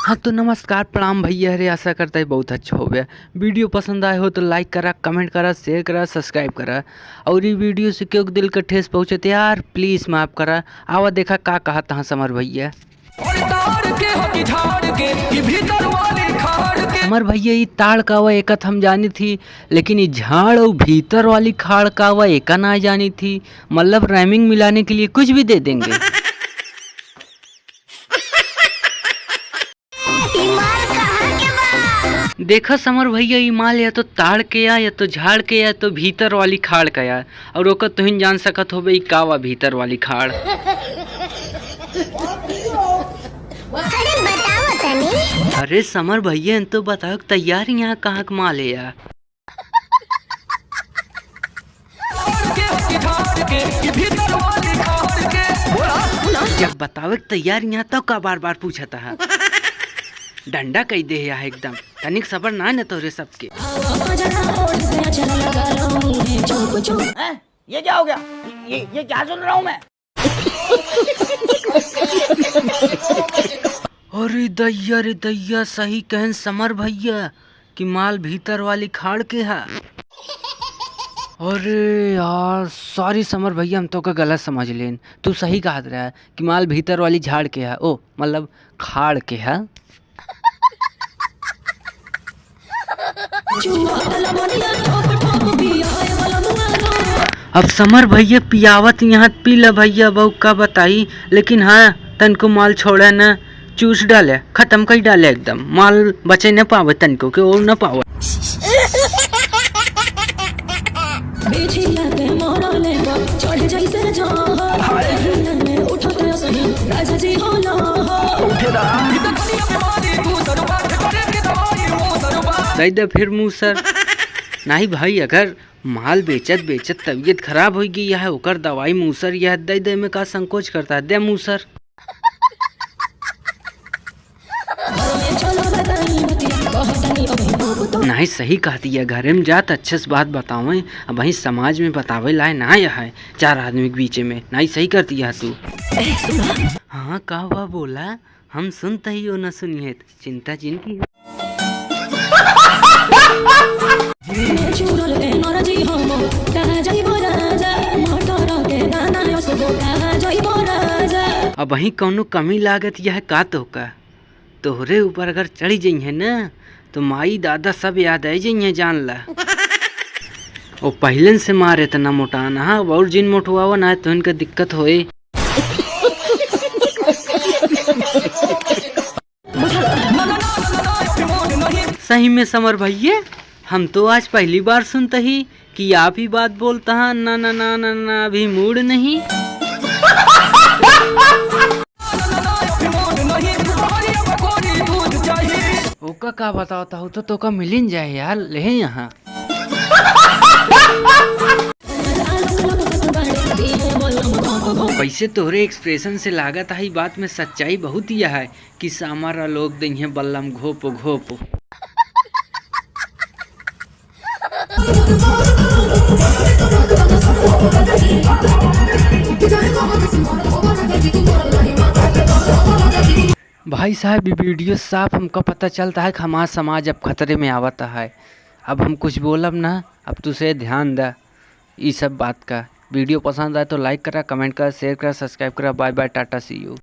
हाँ तो नमस्कार प्रणाम भैया। अरे आशा करता है बहुत अच्छा हो गया। वीडियो पसंद आए हो तो लाइक करा, कमेंट करा, शेयर करा, सब्सक्राइब करा। और ये वीडियो से क्यों दिल का ठेस पहुँचे तो यार प्लीज़ माफ़ करा। आवा देखा का कहा तहाँ समर भैया। समर भैया ये ताड़ का हुआ एक हम जानी थी, लेकिन ये झाड़ और भीतर वाली खाड़ का हुआ एक ना जानी थी। मतलब रैमिंग मिलाने के लिए कुछ भी दे देंगे। देखा समर भैया ये माल या तो ताड़ के या तो झाड़ के या तो भीतर वाली खाड़ का या और ओकर तुहिन जान सकत हो भाई कावा भीतर वाली खाड़। अरे समर भैया तो बताओ तैयार यहाँ कहाँ का माल है यार। जब बताओ तैयार यहाँ तो का बार बार पूछा था। डंडा कही दे या एकदम तनिक सबर ना न तोरे सबके। ये क्या हो गया? ये क्या सुन रहा हूँ मैं? अरे दैया सही कहन समर भैया कि माल भीतर वाली खाड़ के है। अरे यार सॉरी समर भैया हम तो का गलत समझ लेन। तू सही कहा रहा है कि माल भीतर वाली झाड़ के है, ओ मतलब खाड़ के है। अब समर भैया पियावत यहाँ पी ल भैया बहु का बताई, लेकिन हाँ तनको माल छोड़ा न चूस डाले खत्म कर डाले एकदम। माल बचे न पावे तनको के और न पावे। दे दे फिर मुँह सर नहीं भाई। अगर माल बेचत तबीयत खराब हो गई है ओकर दवाई मूसर यह दे दे में का संकोच करता है। दे मूसर। नहीं सही कहती है। घरे में जात अच्छे से बात बतावे, अब वही समाज में बतावे लाए ना है चार आदमी के बीच में। नहीं सही करती है तू। हाँ का हुआ बोला हम सुनते ही हो न सुनिए चिंता जिनकी। अब वही कौनो कमी लागत यह का तो का तोहरे ऊपर अगर चढ़ी जाइ है न तो माई दादा सब याद आई जाइ है जान ला। वो पहले से मारे तना मोटाना। हाँ और जिन मोटवावा ना तो इनका दिक्कत होए। सही में समर भैया हम तो आज पहली बार सुनते ही कि आप ही बात बोलता है। ना ना ना ना ना अभी मूड नहीं। ओका का बताता हूँ तो का मिलिन जाए यार ले यहाँ। वैसे तोहरे एक्सप्रेशन से लागत है बात में सच्चाई बहुत ही है कि सामारा लोग दे बल्लम घोप घोप। भाई साहब वीडियो साफ हमको पता चलता है कि हमारा समाज अब खतरे में आवता है। अब हम कुछ बोलब ना, अब तुझे ध्यान दा ये सब बात का। वीडियो पसंद आए तो लाइक करा, कमेंट करा, शेयर करा, सब्सक्राइब करा। Bye bye tata see you.